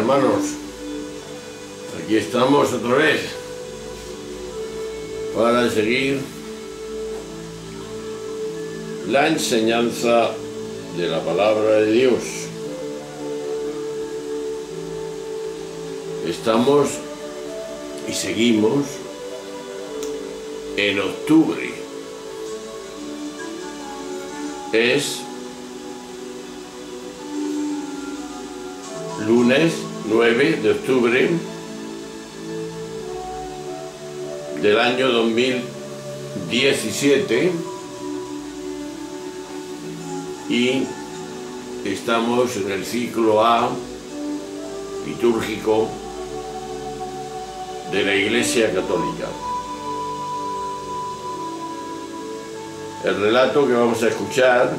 hermanos, aquí estamos otra vez para seguir la enseñanza de la palabra de Dios. Estamos y seguimos en octubre. Es lunes 9 de octubre del año 2017 y estamos en el ciclo A litúrgico de la Iglesia Católica. El relato que vamos a escuchar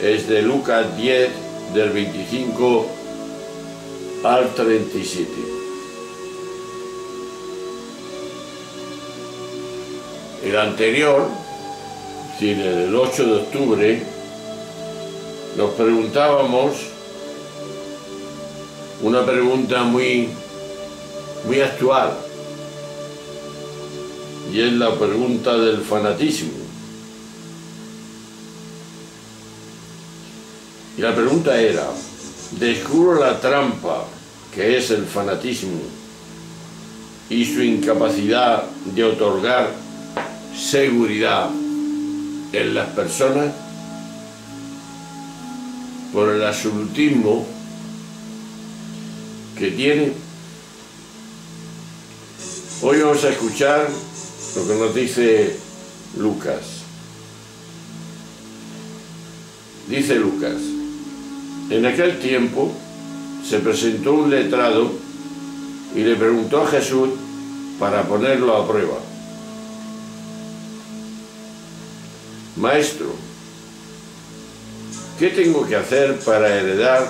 es de Lucas 10, del 25 al 37. El anterior, es decir, el 8 de octubre, nos preguntábamos una pregunta muy actual, y es la pregunta del fanatismo. Y la pregunta era: ¿descubro la trampa que es el fanatismo y su incapacidad de otorgar seguridad en las personas por el absolutismo que tiene? Hoy vamos a escuchar lo que nos dice Lucas. Dice Lucas: en aquel tiempo se presentó un letrado y le preguntó a Jesús para ponerlo a prueba: Maestro, ¿qué tengo que hacer para heredar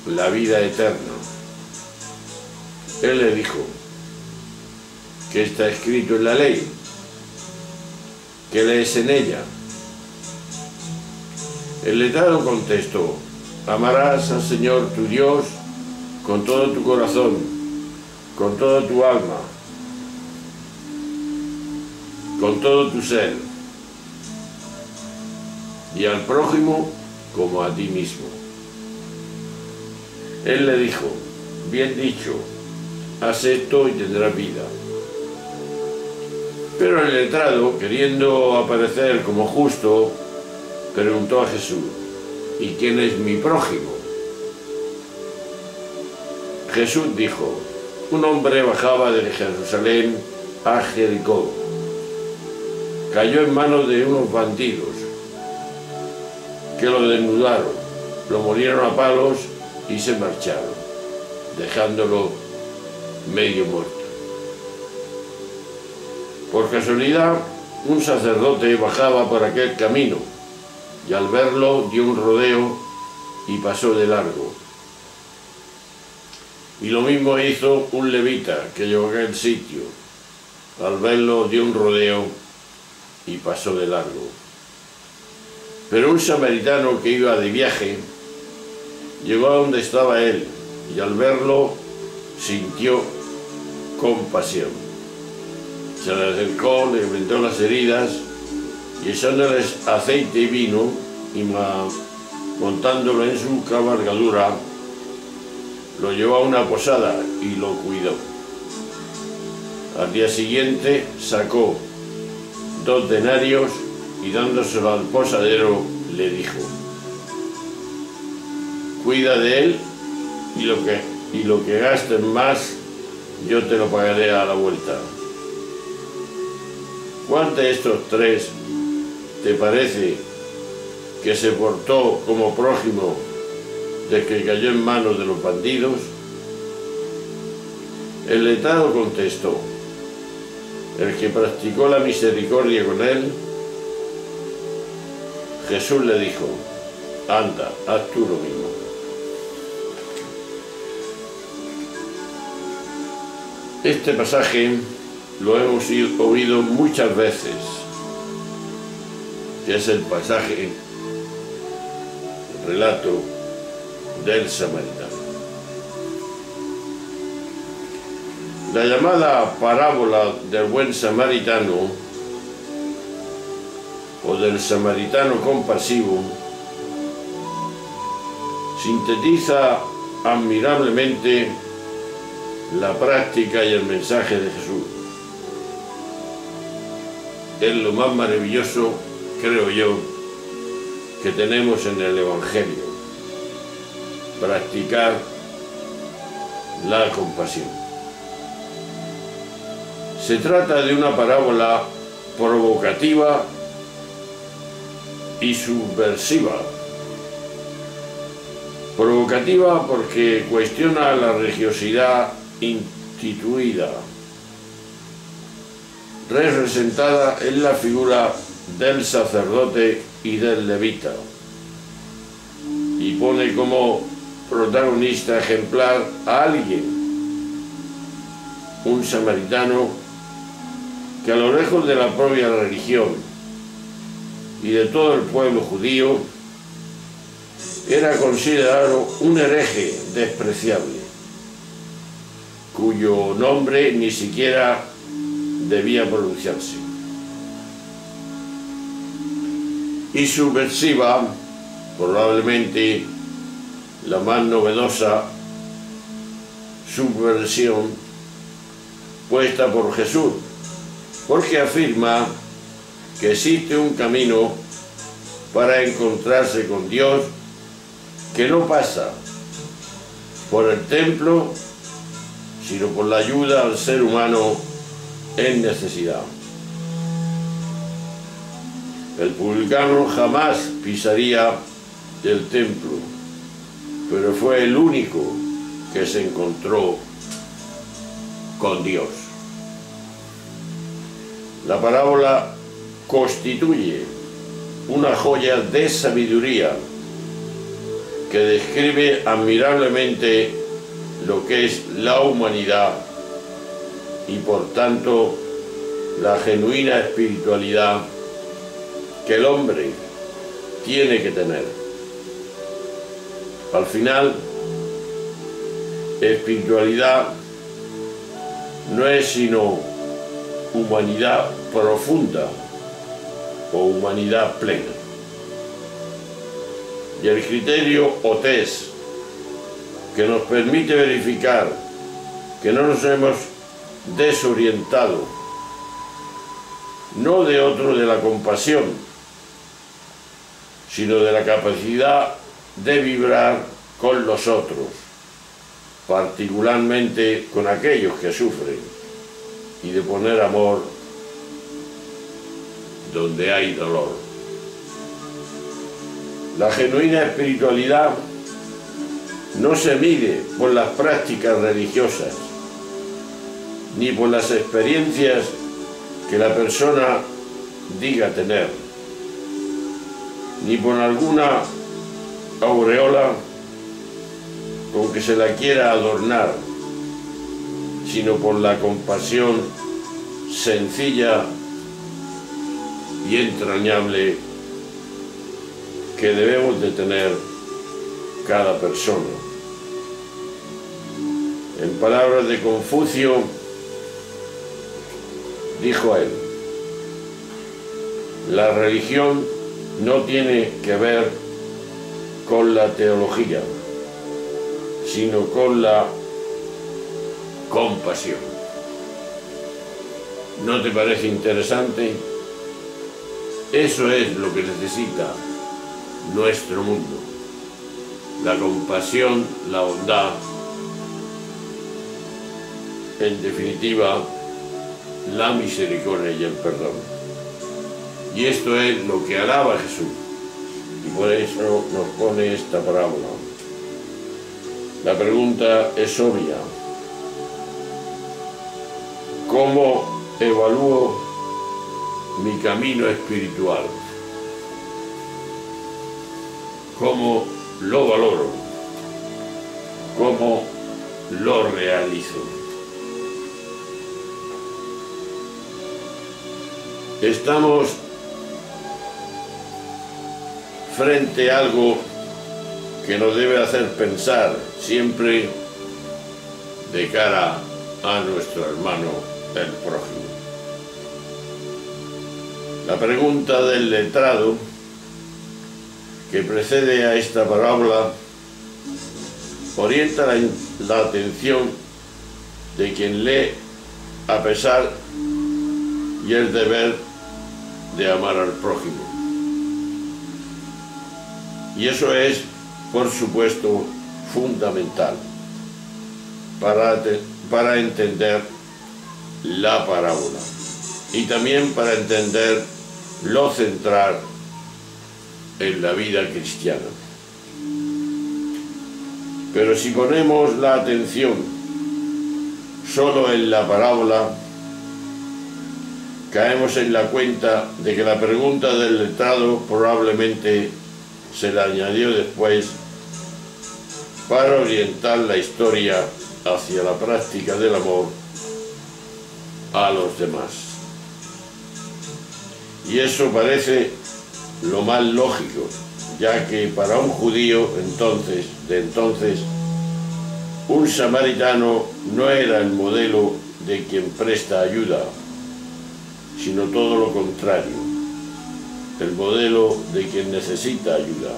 la vida eterna? Él le dijo: ¿qué está escrito en la ley? ¿Qué lees en ella? El letrado contestó: amarás al Señor tu Dios con todo tu corazón, con toda tu alma, con todo tu ser, y al prójimo como a ti mismo. Él le dijo: bien dicho, haz esto y tendrás vida. Pero el letrado, queriendo aparecer como justo, preguntó a Jesús: ¿y quién es mi prójimo? Jesús dijo: un hombre bajaba de Jerusalén a Jericó. Cayó en manos de unos bandidos que lo desnudaron, lo molieron a palos y se marcharon, dejándolo medio muerto. Por casualidad, un sacerdote bajaba por aquel camino y al verlo dio un rodeo y pasó de largo. Y lo mismo hizo un levita que llegó a aquel sitio. Al verlo dio un rodeo y pasó de largo. Pero un samaritano que iba de viaje llegó a donde estaba él y al verlo sintió compasión. Se le acercó, le vendó las heridas y echándoles aceite y vino y montándolo en su cabalgadura, lo llevó a una posada y lo cuidó. Al día siguiente sacó 2 denarios y dándoselo al posadero le dijo: cuida de él y lo que gastes más yo te lo pagaré a la vuelta. ¿Cuál de estos 3 te parece que se portó como prójimo de que cayó en manos de los bandidos? El letrado contestó: el que practicó la misericordia con él. Jesús le dijo: anda, haz tú lo mismo. Este pasaje lo hemos oído muchas veces, que es el pasaje, el relato del samaritano. La llamada parábola del buen samaritano o del samaritano compasivo sintetiza admirablemente la práctica y el mensaje de Jesús. Es lo más maravilloso, creo yo, que tenemos en el Evangelio: practicar la compasión. Se trata de una parábola provocativa y subversiva. Provocativa porque cuestiona la religiosidad instituida, representada en la figura del sacerdote y del levita, y pone como protagonista ejemplar a alguien, un samaritano, que a lo lejos de la propia religión y de todo el pueblo judío era considerado un hereje despreciable, cuyo nombre ni siquiera debía pronunciarse. Y subversiva, probablemente la más novedosa subversión puesta por Jesús, porque afirma que existe un camino para encontrarse con Dios que no pasa por el templo, sino por la ayuda al ser humano en necesidad. El publicano jamás pisaría el templo, pero fue el único que se encontró con Dios. La parábola constituye una joya de sabiduría que describe admirablemente lo que es la humanidad y por tanto la genuina espiritualidad que el hombre tiene que tener. Al final, espiritualidad no es sino humanidad profunda o humanidad plena. Y el criterio o test que nos permite verificar que no nos hemos desorientado, no de otro de la compasión, sino de la capacidad de vibrar con los otros, particularmente con aquellos que sufren, y de poner amor donde hay dolor. La genuina espiritualidad no se mide por las prácticas religiosas, ni por las experiencias que la persona diga tener, ni por alguna aureola con que se la quiera adornar, sino por la compasión sencilla y entrañable que debemos de tener cada persona. En palabras de Confucio, dijo él: la religión no tiene que ver con la teología, sino con la compasión. ¿No te parece interesante? Eso es lo que necesita nuestro mundo: la compasión, la bondad, en definitiva, la misericordia y el perdón. Y esto es lo que alaba Jesús, y por eso nos pone esta parábola. La pregunta es obvia: ¿cómo evalúo mi camino espiritual? ¿Cómo lo valoro? ¿Cómo lo realizo? Estamos frente a algo que nos debe hacer pensar siempre de cara a nuestro hermano el prójimo. La pregunta del letrado que precede a esta parábola orienta la atención de quien lee a pesar y el deber de amar al prójimo. Y eso es, por supuesto, fundamental para entender la parábola y también para entender lo central en la vida cristiana. Pero si ponemos la atención solo en la parábola, caemos en la cuenta de que la pregunta del letrado probablemente se la añadió después para orientar la historia hacia la práctica del amor a los demás. Y eso parece lo más lógico, ya que para un judío de entonces, un samaritano no era el modelo de quien presta ayuda, sino todo lo contrario, el modelo de quien necesita ayuda.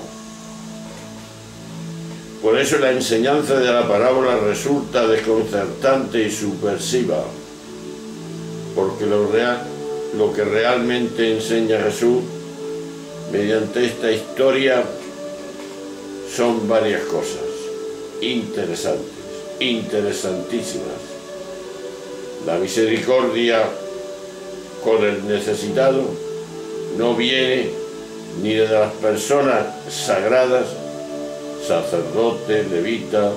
Por eso la enseñanza de la parábola resulta desconcertante y subversiva, porque lo que realmente enseña Jesús mediante esta historia son varias cosas interesantes, interesantísimas. La misericordia con el necesitado no viene ni de las personas sagradas, sacerdote, levita,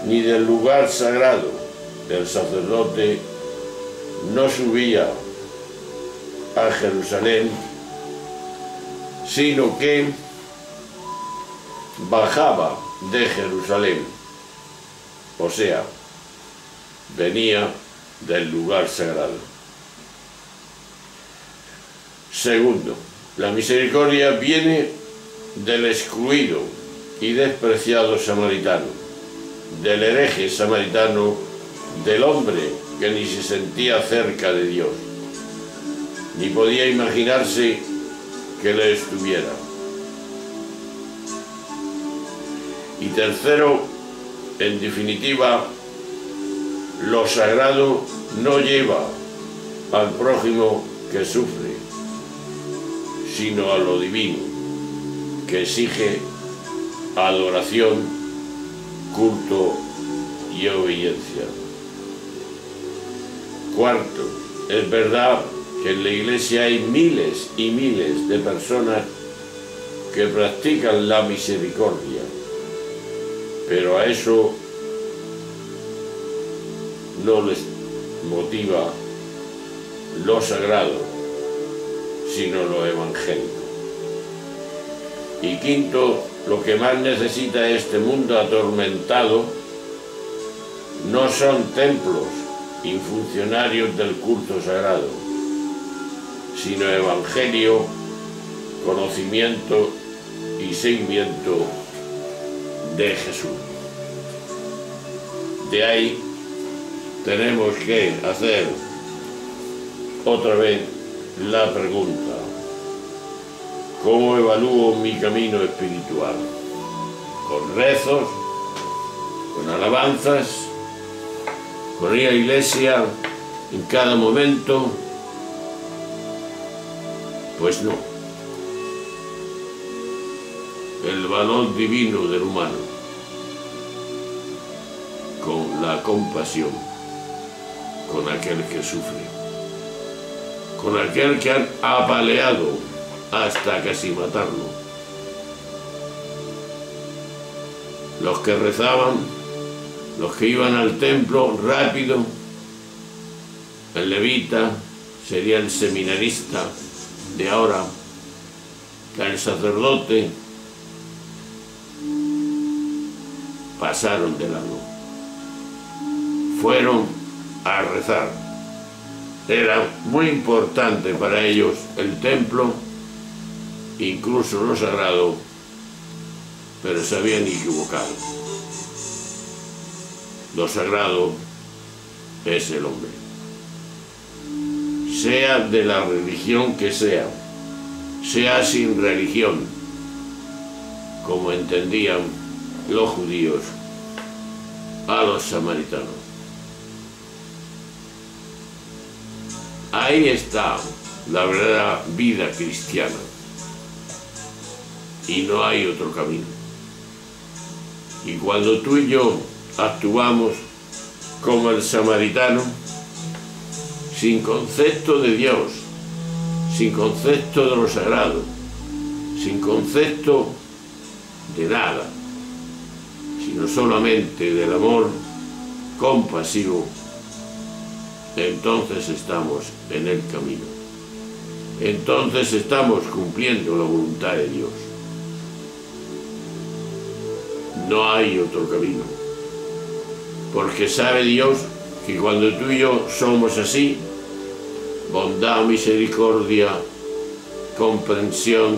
ni del lugar sagrado. El sacerdote no subía a Jerusalén, sino que bajaba de Jerusalén, o sea, venía del lugar sagrado. Segundo, la misericordia viene del excluido y despreciado samaritano, del hereje samaritano, del hombre que ni se sentía cerca de Dios, ni podía imaginarse que le estuviera. Y tercero, en definitiva, lo sagrado no lleva al prójimo que sufre, sino a lo divino, que exige adoración, culto y obediencia. Cuarto, es verdad que en la Iglesia hay miles y miles de personas que practican la misericordia, pero a eso no les motiva lo sagrado, sino lo evangélico. Y quinto, lo que más necesita este mundo atormentado no son templos y funcionarios del culto sagrado, sino evangelio, conocimiento y seguimiento de Jesús. De ahí tenemos que hacer otra vez la pregunta: ¿cómo evalúo mi camino espiritual? ¿Con rezos? ¿Con alabanzas? ¿Con ir a la iglesia en cada momento? Pues no. El valor divino del humano, con la compasión, con aquel que sufre, con aquel que han apaleado hasta casi matarlo. Los que rezaban, los que iban al templo rápido, el levita sería el seminarista de ahora, el sacerdote, pasaron de largo, fueron a rezar. Era muy importante para ellos el templo, incluso lo sagrado, pero se habían equivocado. Lo sagrado es el hombre. Sea de la religión que sea sin religión, como entendían los judíos a los samaritanos. Ahí está la verdadera vida cristiana y no hay otro camino. Y cuando tú y yo actuamos como el samaritano, sin concepto de Dios, sin concepto de lo sagrado, sin concepto de nada, sino solamente del amor compasivo, entonces estamos en el camino. Entonces estamos cumpliendo la voluntad de Dios. No hay otro camino. Porque sabe Dios que cuando tú y yo somos así, bondad, misericordia, comprensión,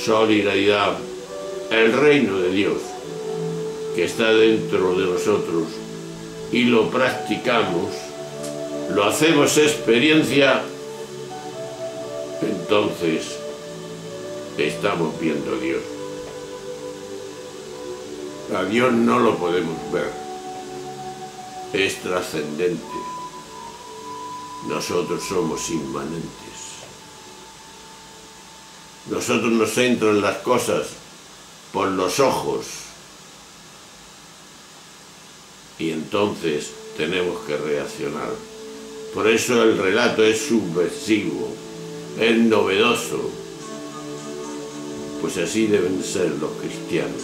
solidaridad, el reino de Dios que está dentro de nosotros y lo practicamos, lo hacemos experiencia, entonces estamos viendo a Dios. A Dios no lo podemos ver, es trascendente. Nosotros somos inmanentes. Nosotros nos entran las cosas por los ojos y entonces tenemos que reaccionar. Por eso el relato es subversivo, es novedoso, pues así deben ser los cristianos,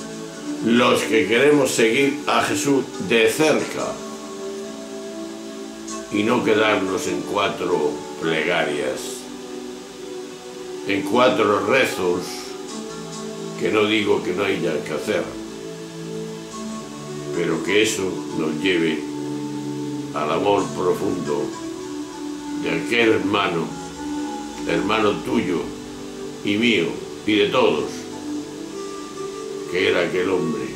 los que queremos seguir a Jesús de cerca y no quedarnos en 4 plegarias, en 4 rezos, que no digo que no haya que hacer, pero que eso nos lleve al amor profundo de aquel hermano tuyo y mío y de todos, que era aquel hombre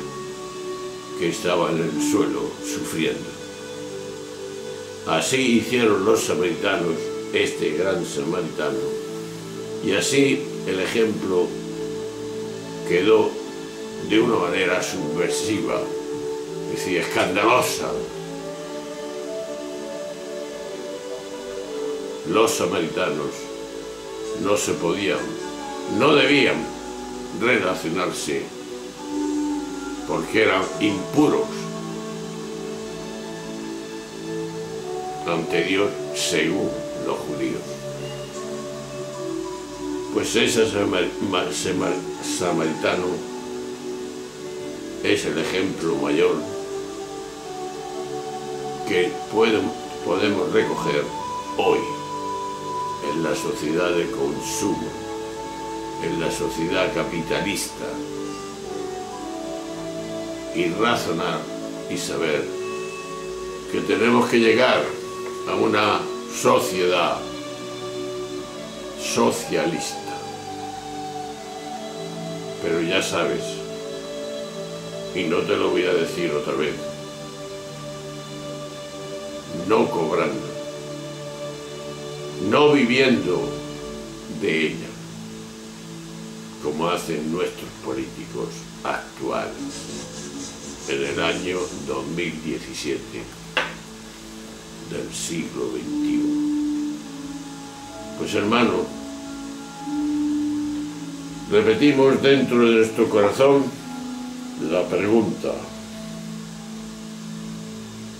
que estaba en el suelo sufriendo. Así hicieron los samaritanos, este gran samaritano, y así el ejemplo quedó de una manera subversiva, es decir, escandalosa. Los samaritanos no se podían, no debían relacionarse porque eran impuros ante Dios según los judíos. Pues ese samaritano es el ejemplo mayor que podemos recoger hoy en la sociedad de consumo, en la sociedad capitalista, y razonar y saber que tenemos que llegar a una sociedad socialista. Pero ya sabes, y no te lo voy a decir otra vez, no cobrando, no viviendo de ella, como hacen nuestros políticos actuales en el año 2017 del siglo XXI. Pues hermano, repetimos dentro de nuestro corazón la pregunta: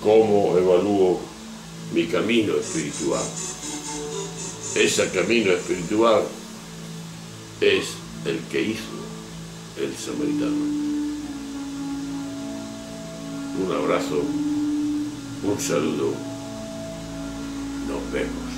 ¿cómo evalúo mi camino espiritual? Ese camino espiritual es el que hizo el samaritano. Un abrazo, un saludo, nos vemos.